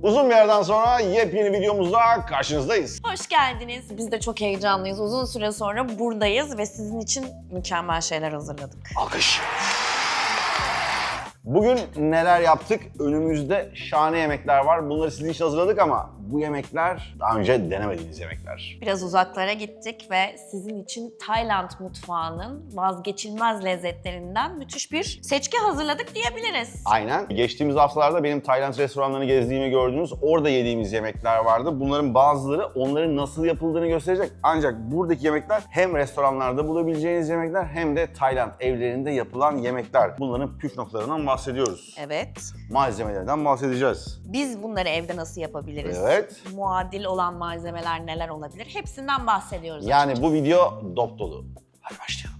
Uzun bir yerden sonra yepyeni videomuzla karşınızdayız. Hoş geldiniz. Biz de çok heyecanlıyız. Uzun süre sonra buradayız ve sizin için mükemmel şeyler hazırladık. Alkış. Bugün neler yaptık? Önümüzde şahane yemekler var. Bunları sizin için hazırladık ama bu yemekler daha önce denemediğiniz yemekler. Biraz uzaklara gittik ve sizin için Tayland mutfağının vazgeçilmez lezzetlerinden müthiş bir seçki hazırladık diyebiliriz. Aynen. Geçtiğimiz haftalarda benim Tayland restoranlarını gezdiğimi gördünüz. Orada yediğimiz yemekler vardı. Bunların bazıları onların nasıl yapıldığını gösterecek. Ancak buradaki yemekler hem restoranlarda bulabileceğiniz yemekler hem de Tayland evlerinde yapılan yemekler. Bunların püf noktalarından bahsediyoruz. Evet. Malzemelerden bahsedeceğiz. Biz bunları evde nasıl yapabiliriz? Evet. Muadil olan malzemeler neler olabilir? Hepsinden bahsediyoruz. Yani bu video dop dolu. Hadi başlayalım.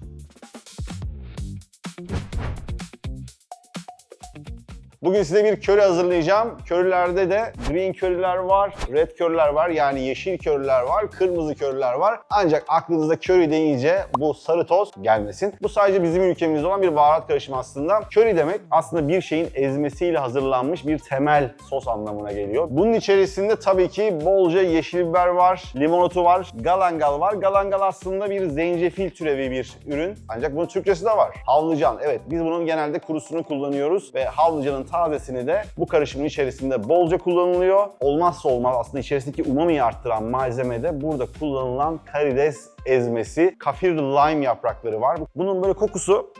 Bugün size bir köri hazırlayacağım. Körilerde de green köriler var, red köriler var, yani yeşil köriler var, kırmızı köriler var. Ancak aklınıza köri deyince bu sarı toz gelmesin. Bu sadece bizim ülkemizde olan bir baharat karışımı aslında. Köri demek aslında bir şeyin ezmesiyle hazırlanmış bir temel sos anlamına geliyor. Bunun içerisinde tabii ki bolca yeşil biber var, limon otu var, galangal var. Galangal aslında bir zencefil türevi bir ürün. Ancak bunun Türkçesi de var. Havlıcan. Evet, biz bunun genelde kurusunu kullanıyoruz ve havlıcanın tazesini de bu karışımın içerisinde bolca kullanılıyor. Olmazsa olmaz aslında içerisindeki umamiyi arttıran malzeme de burada kullanılan karides ezmesi. Kafir lime yaprakları var. Bunun böyle kokusu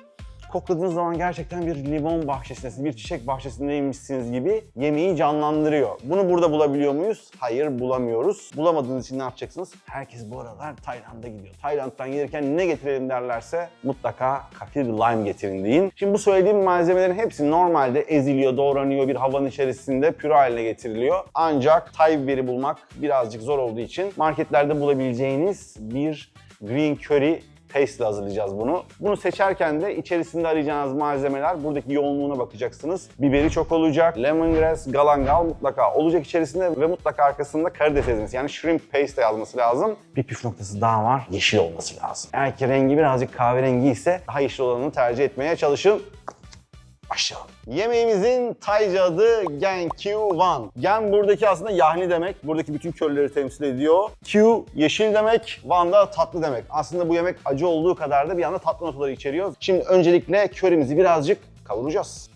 kokladığınız zaman gerçekten bir limon bahçesindesiniz, bir çiçek bahçesindeymişsiniz gibi yemeği canlandırıyor. Bunu burada bulabiliyor muyuz? Hayır, bulamıyoruz. Bulamadığınız için ne yapacaksınız? Herkes bu aralar Tayland'a gidiyor. Tayland'dan gelirken ne getirelim derlerse mutlaka kafir lime getirin deyin. Şimdi bu söylediğim malzemelerin hepsi normalde eziliyor, doğranıyor, bir havanın içerisinde püre haline getiriliyor. Ancak Tay biberi bulmak birazcık zor olduğu için marketlerde bulabileceğiniz bir green curry paste ile hazırlayacağız bunu. Bunu seçerken de içerisinde arayacağınız malzemeler, buradaki yoğunluğuna bakacaksınız. Biberi çok olacak, lemongrass, galangal mutlaka olacak içerisinde ve mutlaka arkasında karides ezmesi yani shrimp paste yazması lazım. Bir püf noktası daha var, yeşil olması lazım. Eğer ki rengi birazcık kahverengi ise daha yeşil olanını tercih etmeye çalışın. Başlayalım. Yemeğimizin Tayca adı Gankyu-wan. Gan buradaki aslında yahni demek. Buradaki bütün körileri temsil ediyor. Q yeşil demek, Wan da tatlı demek. Aslında bu yemek acı olduğu kadar da bir anda tatlı notaları içeriyor. Şimdi öncelikle körimizi birazcık kavuracağız.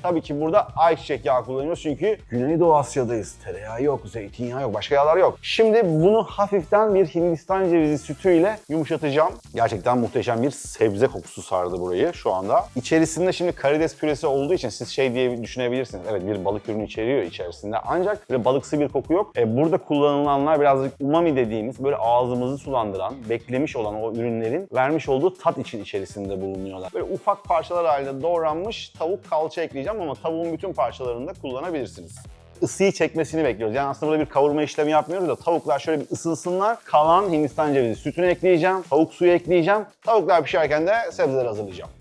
Tabii ki burada ayçiçek yağı kullanıyoruz çünkü Güneydoğu Asya'dayız. Tereyağı yok, zeytinyağı yok, başka yağlar yok. Şimdi bunu hafiften bir Hindistan cevizi sütüyle yumuşatacağım. Gerçekten muhteşem bir sebze kokusu sardı burayı şu anda. İçerisinde şimdi karides püresi olduğu için siz şey diye düşünebilirsiniz. Evet, bir balık ürünü içeriyor içerisinde ancak böyle balıksı bir koku yok. Burada kullanılanlar birazcık umami dediğimiz böyle ağzımızı sulandıran, beklemiş olan o ürünlerin vermiş olduğu tat için içerisinde bulunuyorlar. Böyle ufak parçalar halinde doğranmış tavuk kalça ekleyeceğim ama tavuğun bütün parçalarını da kullanabilirsiniz. Isıyı çekmesini bekliyoruz. Yani aslında burada bir kavurma işlemi yapmıyoruz da tavuklar şöyle bir ısınsınlar. Kalan Hindistan cevizi sütünü ekleyeceğim, tavuk suyu ekleyeceğim. Tavuklar pişerken de sebzeleri hazırlayacağım.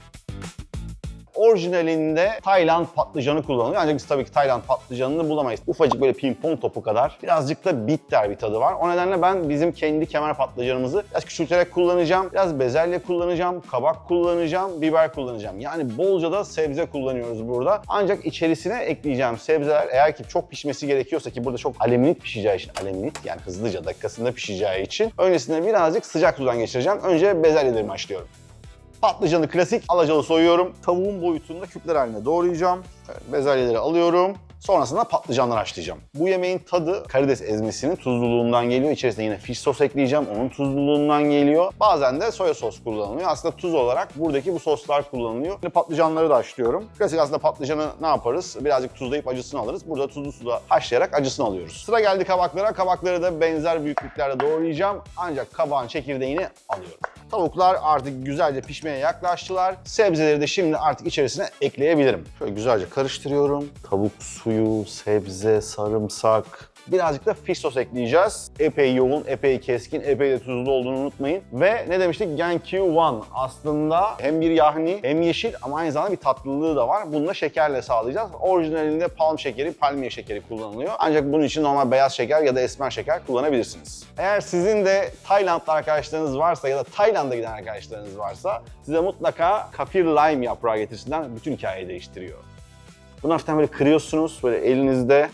Orijinalinde Tayland patlıcanı kullanılıyor. Ancak biz tabii ki Tayland patlıcanını bulamayız. Ufacık böyle pimpon topu kadar. Birazcık da bitter bir tadı var. O nedenle ben bizim kendi kemer patlıcanımızı biraz küçülterek kullanacağım. Biraz bezelye kullanacağım, kabak kullanacağım, biber kullanacağım. Yani bolca da sebze kullanıyoruz burada. Ancak içerisine ekleyeceğim sebzeler eğer ki çok pişmesi gerekiyorsa ki burada çok aleminit pişeceği için, aleminit yani hızlıca dakikasında pişeceği için öncesinde birazcık sıcak sudan geçireceğim. Önce bezelyelerimi haşlıyorum. Patlıcanı klasik alacalı soyuyorum. Tavuğun boyutunda küpler halinde doğrayacağım. Evet, bezelyeleri alıyorum. Sonrasında patlıcanları haşlayacağım. Bu yemeğin tadı karides ezmesinin tuzluluğundan geliyor. İçerisine yine fish sos ekleyeceğim. Onun tuzluluğundan geliyor. Bazen de soya sos kullanılıyor. Aslında tuz olarak buradaki bu soslar kullanılıyor. Şimdi patlıcanları da haşlıyorum. Klasik aslında patlıcanı ne yaparız? Birazcık tuzlayıp acısını alırız. Burada tuzlu suda haşlayarak acısını alıyoruz. Sıra geldi kabaklara. Kabakları da benzer büyüklüklerde doğrayacağım. Ancak kabağın çekirdeğini alıyorum. Tavuklar artık güzelce pişmeye yaklaştılar. Sebzeleri de şimdi artık içerisine ekleyebilirim. Şöyle güzelce karıştırıyorum. Tavuk suyu, sebze, sarımsak, birazcık da fish sos ekleyeceğiz. Epey yoğun, epey keskin, epey de tuzlu olduğunu unutmayın. Ve ne demiştik? Gankyu-wan. Aslında hem bir yahni hem yeşil ama aynı zamanda bir tatlılığı da var. Bunu da şekerle sağlayacağız. Orijinalinde palm şekeri, palmiye şekeri kullanılıyor. Ancak bunun için normal beyaz şeker ya da esmer şeker kullanabilirsiniz. Eğer sizin de Tayland'da arkadaşlarınız varsa ya da Tayland'a giden arkadaşlarınız varsa size mutlaka kafir lime yaprağı getirsinler. Bütün hikayeyi değiştiriyor. Bunu hafiften böyle kırıyorsunuz böyle elinizde.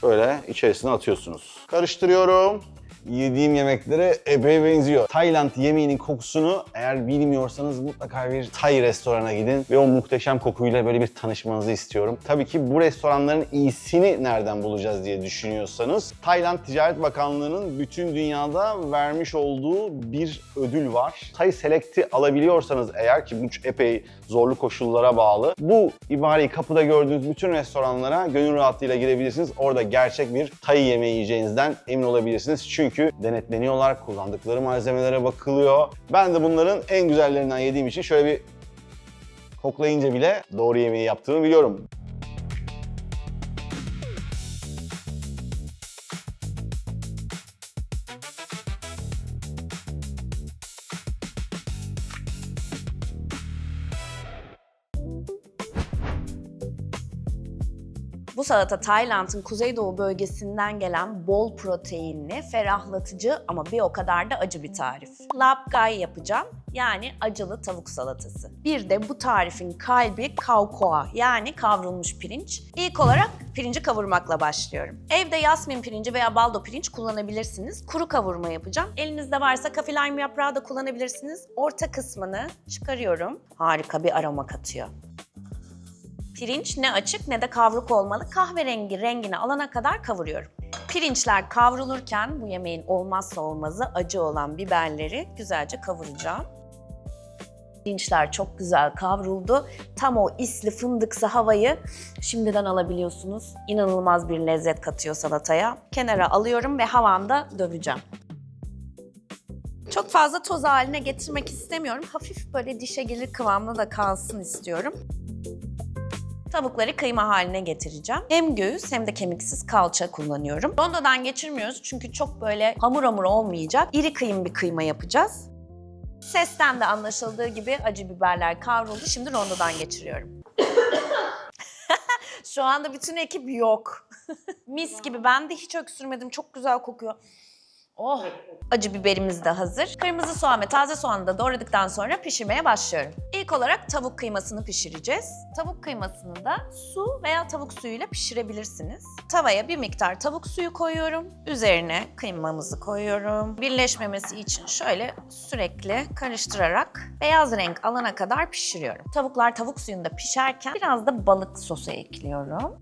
şöyle içerisine atıyorsunuz. Karıştırıyorum. Yediğim yemeklere epey benziyor. Tayland yemeğinin kokusunu eğer bilmiyorsanız mutlaka bir Tay restorana gidin ve o muhteşem kokuyla böyle bir tanışmanızı istiyorum. Tabii ki bu restoranların iyisini nereden bulacağız diye düşünüyorsanız Tayland Ticaret Bakanlığı'nın bütün dünyada vermiş olduğu bir ödül var. Thai Select'i alabiliyorsanız eğer, ki bu epey zorlu koşullara bağlı, bu ibareyi kapıda gördüğünüz bütün restoranlara gönül rahatlığıyla girebilirsiniz. Orada gerçek bir Thai yemeği yiyeceğinizden emin olabilirsiniz. Çünkü denetleniyorlar, kullandıkları malzemelere bakılıyor. Ben de bunların en güzellerinden yediğim için şöyle bir koklayınca bile doğru yemeği yaptığımı biliyorum. Bu salata Tayland'ın kuzeydoğu bölgesinden gelen bol proteinli, ferahlatıcı ama bir o kadar da acı bir tarif. Lap gai yapacağım, yani acılı tavuk salatası. Bir de bu tarifin kalbi khao koa, yani kavrulmuş pirinç. İlk olarak pirinci kavurmakla başlıyorum. Evde yasmin pirinci veya baldo pirinç kullanabilirsiniz. Kuru kavurma yapacağım. Elinizde varsa kafi lime yaprağı da kullanabilirsiniz. Orta kısmını çıkarıyorum. Harika bir aroma katıyor. Pirinç ne açık ne de kavruk olmalı. Kahverengi rengini alana kadar kavuruyorum. Pirinçler kavrulurken bu yemeğin olmazsa olmazı acı olan biberleri güzelce kavuracağım. Pirinçler çok güzel kavruldu. Tam o isli fındıksı havayı şimdiden alabiliyorsunuz. İnanılmaz bir lezzet katıyor salataya. Kenara alıyorum ve havanda döveceğim. Çok fazla toz haline getirmek istemiyorum. Hafif böyle dişe gelir kıvamda da kalsın istiyorum. Tavukları kıyma haline getireceğim. Hem göğüs hem de kemiksiz kalça kullanıyorum. Rondodan geçirmiyoruz çünkü çok böyle hamur hamur olmayacak. İri kıyım bir kıyma yapacağız. Sesten de anlaşıldığı gibi acı biberler kavruldu. Şimdi rondodan geçiriyorum. Şu anda bütün ekip yok. Mis gibi. Ben de hiç öksürmedim. Çok güzel kokuyor. Oh! Acı biberimiz de hazır. Kırmızı soğan ve taze soğanı da doğradıktan sonra pişirmeye başlıyorum. İlk olarak tavuk kıymasını pişireceğiz. Tavuk kıymasını da su veya tavuk suyuyla pişirebilirsiniz. Tavaya bir miktar tavuk suyu koyuyorum. Üzerine kıymamızı koyuyorum. Birleşmemesi için şöyle sürekli karıştırarak beyaz renk alana kadar pişiriyorum. Tavuklar tavuk suyunda pişerken biraz da balık sosu ekliyorum.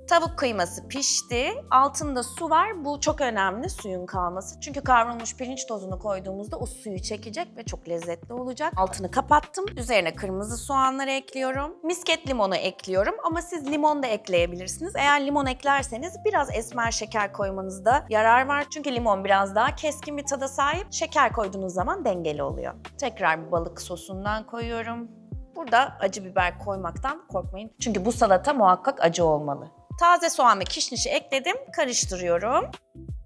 Tavuk kıyması pişti. Altında su var. Bu çok önemli, suyun kalması. Çünkü kavrulmuş pirinç tozunu koyduğumuzda o suyu çekecek ve çok lezzetli olacak. Altını kapattım. Üzerine kırmızı soğanları ekliyorum. Misket limonu ekliyorum ama siz limon da ekleyebilirsiniz. Eğer limon eklerseniz biraz esmer şeker koymanızda yarar var. Çünkü limon biraz daha keskin bir tada sahip. Şeker koyduğunuz zaman dengeli oluyor. Tekrar bir balık sosundan koyuyorum. Burada acı biber koymaktan korkmayın. Çünkü bu salata muhakkak acı olmalı. Taze soğan ve kişnişi ekledim, karıştırıyorum.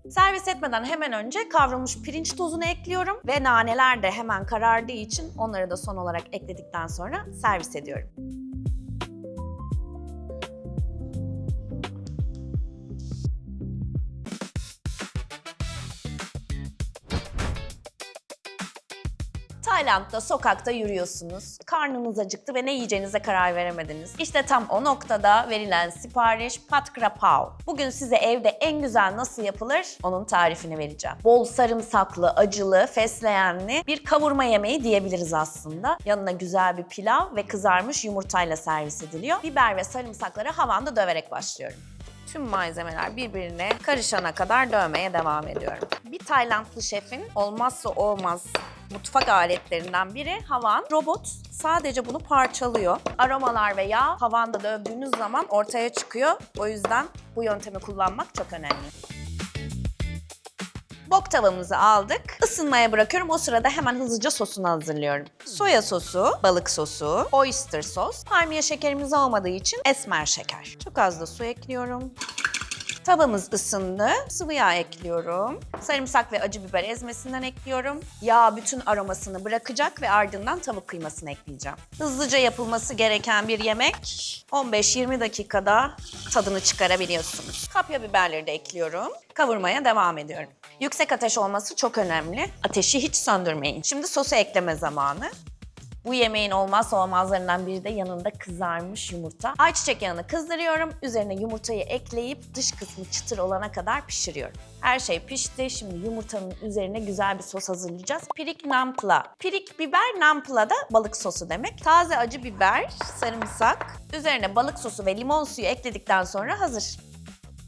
Servis etmeden hemen önce kavrulmuş pirinç tozunu ekliyorum ve naneler de hemen karardığı için onları da son olarak ekledikten sonra servis ediyorum. Tayland'da sokakta yürüyorsunuz, karnınız acıktı ve ne yiyeceğinize karar veremediniz. İşte tam o noktada verilen sipariş Pad Kra Pao. Bugün size evde en güzel nasıl yapılır onun tarifini vereceğim. Bol sarımsaklı, acılı, fesleğenli bir kavurma yemeği diyebiliriz aslında. Yanına güzel bir pilav ve kızarmış yumurtayla servis ediliyor. Biber ve sarımsakları havanda döverek başlıyorum. Tüm malzemeler birbirine karışana kadar dövmeye devam ediyorum. Bir Taylandlı şefin olmazsa olmaz mutfak aletlerinden biri havan. Robot sadece bunu parçalıyor. Aromalar ve yağ havanda dövdüğünüz zaman ortaya çıkıyor. O yüzden bu yöntemi kullanmak çok önemli. Wok tavamızı aldık. Isınmaya bırakıyorum. O sırada hemen hızlıca sosunu hazırlıyorum. Soya sosu, balık sosu, oyster sos. Palmiye şekerimiz olmadığı için esmer şeker. Çok az da su ekliyorum. Tavamız ısındı. Sıvı yağ ekliyorum. Sarımsak ve acı biber ezmesinden ekliyorum. Yağ bütün aromasını bırakacak ve ardından tavuk kıymasını ekleyeceğim. Hızlıca yapılması gereken bir yemek. 15-20 dakikada tadını çıkarabiliyorsunuz. Kapya biberleri de ekliyorum. Kavurmaya devam ediyorum. Yüksek ateş olması çok önemli. Ateşi hiç söndürmeyin. Şimdi sosu ekleme zamanı. Bu yemeğin olmazsa olmazlarından biri de yanında kızarmış yumurta. Ayçiçek yağını kızdırıyorum. Üzerine yumurtayı ekleyip dış kısmı çıtır olana kadar pişiriyorum. Her şey pişti. Şimdi yumurtanın üzerine güzel bir sos hazırlayacağız. Pirik nampla. Pirik biber, nampla da balık sosu demek. Taze acı biber, sarımsak. Üzerine balık sosu ve limon suyu ekledikten sonra hazır.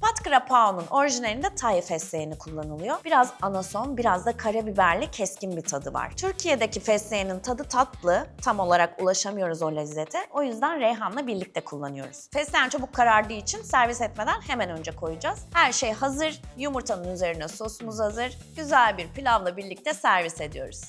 Pad Krapao'nun orijinalinde Thai fesleğeni kullanılıyor. Biraz anason, biraz da karabiberli keskin bir tadı var. Türkiye'deki fesleğenin tadı tatlı, tam olarak ulaşamıyoruz o lezzete. O yüzden reyhanla birlikte kullanıyoruz. Fesleğen çabuk karardığı için servis etmeden hemen önce koyacağız. Her şey hazır, yumurtanın üzerine sosumuz hazır. Güzel bir pilavla birlikte servis ediyoruz.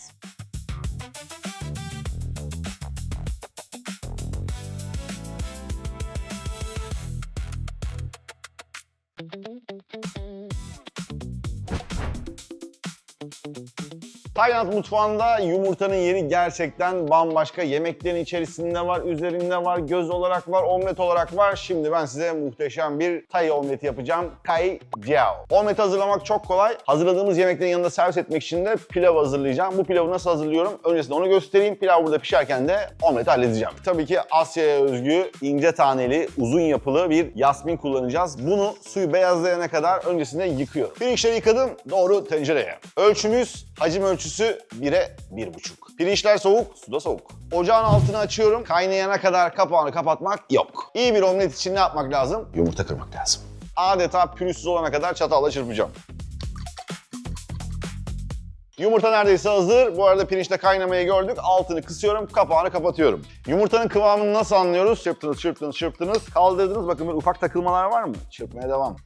Tayland mutfağında yumurtanın yeri gerçekten bambaşka. Yemeklerin içerisinde var, üzerinde var, göz olarak var, omlet olarak var. Şimdi ben size muhteşem bir Thai omleti yapacağım. Kai Jiao. Omleti hazırlamak çok kolay. Hazırladığımız yemeklerin yanında servis etmek için de pilav hazırlayacağım. Bu pilavı nasıl hazırlıyorum? Öncesinde onu göstereyim. Pilav burada pişerken de omleti halledeceğim. Tabii ki Asya'ya özgü, ince taneli, uzun yapılı bir yasmin kullanacağız. Bunu suyu beyazlayana kadar öncesinde yıkıyorum. Pirinçleri yıkadım, doğru tencereye. Ölçümüz, hacim ölçüsü 1'e 1,5. Pirinçler soğuk, su da soğuk. Ocağın altını açıyorum. Kaynayana kadar kapağını kapatmak yok. İyi bir omlet için ne yapmak lazım? Yumurta kırmak lazım. Adeta pürüzsüz olana kadar çatalla çırpacağım. Yumurta neredeyse hazır. Bu arada pirinçte kaynamayı gördük. Altını kısıyorum, kapağını kapatıyorum. Yumurtanın kıvamını nasıl anlıyoruz? Çırptınız, çırptınız, çırptınız. Kaldırdınız. Bakın böyle ufak takılmalar var mı? Çırpmaya devam.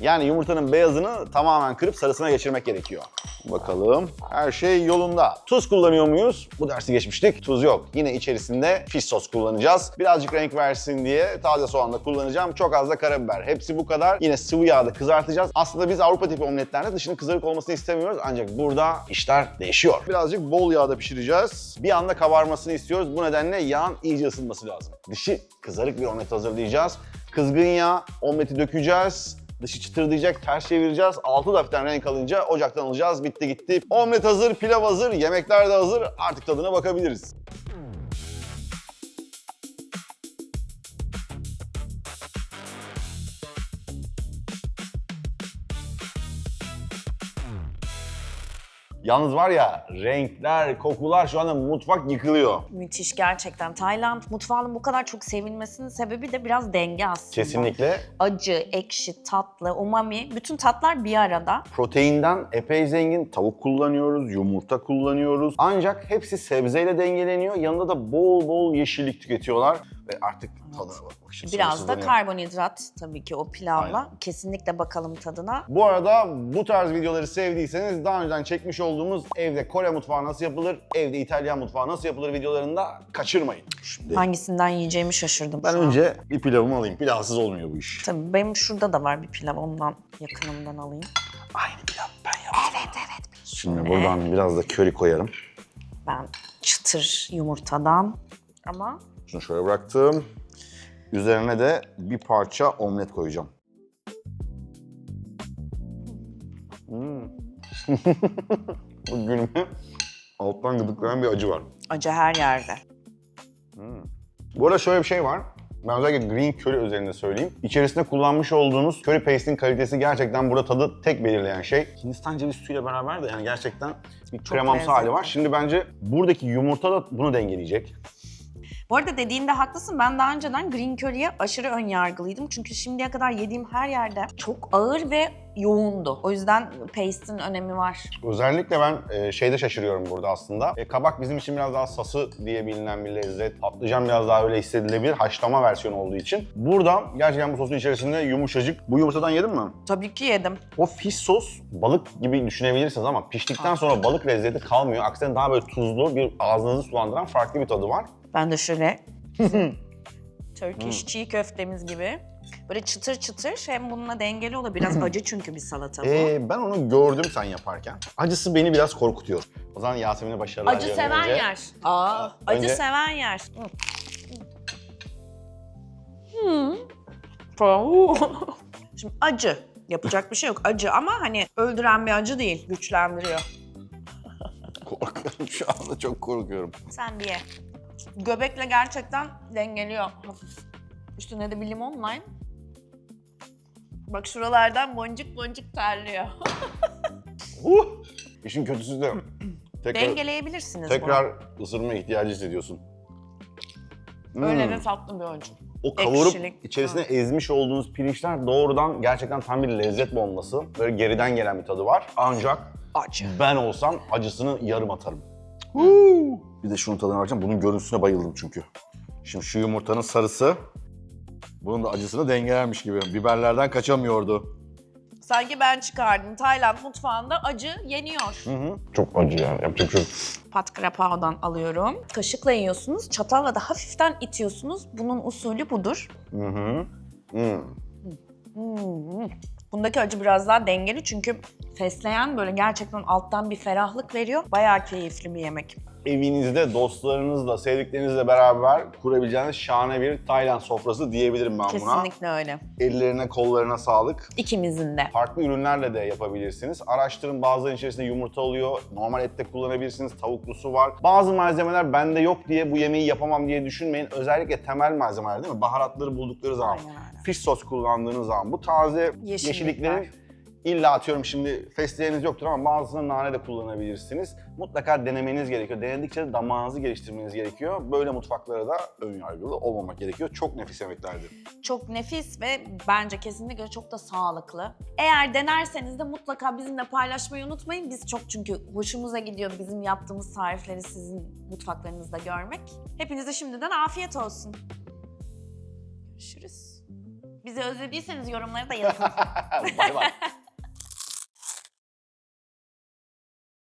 Yani yumurtanın beyazını tamamen kırıp sarısına geçirmek gerekiyor. Bakalım. Her şey yolunda. Tuz kullanıyor muyuz? Bu dersi geçmiştik. Tuz yok. Yine içerisinde fish sos kullanacağız. Birazcık renk versin diye taze soğan da kullanacağım. Çok az da karabiber. Hepsi bu kadar. Yine sıvı yağda kızartacağız. Aslında biz Avrupa tipi omletlerde dışının kızarık olmasını istemiyoruz. Ancak burada işler değişiyor. Birazcık bol yağda pişireceğiz. Bir anda kabarmasını istiyoruz. Bu nedenle yağın iyice ısınması lazım. Dışı kızarık bir omlet hazırlayacağız. Kızgın yağ, omleti dökeceğiz. Dışı çıtırdayacak, ters çevireceğiz. Altı da hafiften renk alınca ocaktan alacağız. Bitti gitti. Omlet hazır, pilav hazır, yemekler de hazır. Artık tadına bakabiliriz. Yalnız var ya, renkler, kokular, şu anda mutfak yıkılıyor. Müthiş gerçekten. Tayland mutfağının bu kadar çok sevilmesinin sebebi de biraz denge aslında. Kesinlikle. Acı, ekşi, tatlı, umami, bütün tatlar bir arada. Proteinden epey zengin. Tavuk kullanıyoruz, yumurta kullanıyoruz. Ancak hepsi sebzeyle dengeleniyor. Yanında da bol bol yeşillik tüketiyorlar. Ve artık tadına bakmak için Biraz da sabırsızlanıyorum. karbonhidrat tabii ki o pilavla. Aynen. Kesinlikle bakalım tadına. Bu arada bu tarz videoları sevdiyseniz daha önceden çekmiş olduğumuz evde Kore mutfağı nasıl yapılır, evde İtalyan mutfağı nasıl yapılır videolarını da kaçırmayın. Şimdi Hangisinden yiyeceğimi şaşırdım ben şu an. önce bir pilavımı alayım. Pilavsız olmuyor bu iş. Tabii benim şurada da var bir pilav, ondan yakınımdan alayım. Aynı pilav ben yaptım. Evet. Şimdi buradan biraz da köri koyarım. Ben çıtır yumurtadan ama Şunu şöyle bıraktım. Üzerine de bir parça omlet koyacağım. Bu gülme alttan gıdıklayan bir acı var. acı her yerde. Bu arada şöyle bir şey var. Ben özellikle green curry üzerinde söyleyeyim. İçerisinde kullanmış olduğunuz curry paste'in kalitesi gerçekten burada tadı tek belirleyen şey. Hindistan ceviz suyuyla beraber de yani gerçekten bir kremamsı hali lezzetli. var. Şimdi bence buradaki yumurta da bunu dengeleyecek. Bu arada dediğinde haklısın. Ben daha önceden green curry'e aşırı ön yargılıydım. Çünkü şimdiye kadar yediğim her yerde çok ağır ve yoğundu. O yüzden paste'in önemi var. Özellikle ben şeyde şaşırıyorum burada aslında. Kabak bizim için biraz daha sası diye bilinen bir lezzet. Patlıcan biraz daha öyle hissedilebilir. Haşlama versiyonu olduğu için. Burada gerçekten bu sosun içerisinde yumuşacık. Bu yumurtadan yedin mi? Tabii ki yedim. O fish sos balık gibi düşünebilirsiniz ama piştikten sonra balık lezzeti kalmıyor. Aksine daha böyle tuzlu, bir ağzınızı sulandıran farklı bir tadı var. Ben de şöyle Turkish çiğ köftemiz gibi. Böyle çıtır çıtır, hem bununla dengeli olur. Biraz acı çünkü bir salata bu. Ben onu gördüm sen yaparken. Acısı beni biraz korkutuyor. O zaman Yasemin'e başarılar Acı diliyorum seven önce. yer. Acı önce- seven yer. Şimdi acı. Yapacak bir şey yok. Acı ama hani öldüren bir acı değil. Güçlendiriyor. Korkuyorum şu anda, çok korkuyorum. Sen bir ye. Göbekle gerçekten dengeliyor hafif. Üstüne de bir limon lime. Bak şuralardan boncuk boncuk terliyor. İşin kötüsü de Dengeleyebilirsiniz tekrar ısırma ihtiyacı hissediyorsun. bunu. Öyle de tatlı bir oyuncu. O kavurup Ekşilik. içerisine ezmiş olduğunuz pirinçler doğrudan gerçekten tam bir lezzet bombası. Böyle geriden gelen bir tadı var. Ancak Acı. ben olsam acısını yarım atarım. Bir de şunun tadına bakacağım. Bunun görüntüsüne bayıldım çünkü. Şimdi şu yumurtanın sarısı bunun da acısını dengelermiş gibi. Biberlerden kaçamıyordu. Sanki ben çıkardım. Tayland mutfağında acı yeniyor. Çok acı yani. Yapacak bir şey yok. Pat Krapao'dan alıyorum. Kaşıkla yiyorsunuz, çatalla da hafiften itiyorsunuz. Bunun usulü budur. Bundaki acı biraz daha dengeli çünkü fesleğen böyle gerçekten alttan bir ferahlık veriyor. Bayağı keyifli bir yemek. Evinizde dostlarınızla, sevdiklerinizle beraber kurabileceğiniz şahane bir Tayland sofrası diyebilirim ben buna. Kesinlikle öyle. Ellerine, kollarına sağlık. İkimizin de. Farklı ürünlerle de yapabilirsiniz. Araştırın, bazılarının içerisinde yumurta oluyor. Normal ette kullanabilirsiniz, tavuklusu var. Bazı malzemeler bende yok diye bu yemeği yapamam diye düşünmeyin. Özellikle temel malzemeler değil mi? Baharatları buldukları zaman, Aynen öyle. fiş sos kullandığınız zaman, bu taze yeşilliklerin illa atıyorum şimdi fesleğeniz yoktur ama bazısında nane de kullanabilirsiniz. Mutlaka denemeniz gerekiyor. Denedikçe de damağınızı geliştirmeniz gerekiyor. Böyle mutfaklara da önyargılı olmamak gerekiyor. Çok nefis yemeklerdir. Çok nefis ve bence kesinlikle çok da sağlıklı. Eğer denerseniz de mutlaka bizimle paylaşmayı unutmayın. Biz çok çünkü hoşumuza gidiyor bizim yaptığımız tarifleri sizin mutfaklarınızda görmek. Hepinize şimdiden afiyet olsun. Görüşürüz. Bizi özlediyseniz yorumlara da yazın. Bay bay.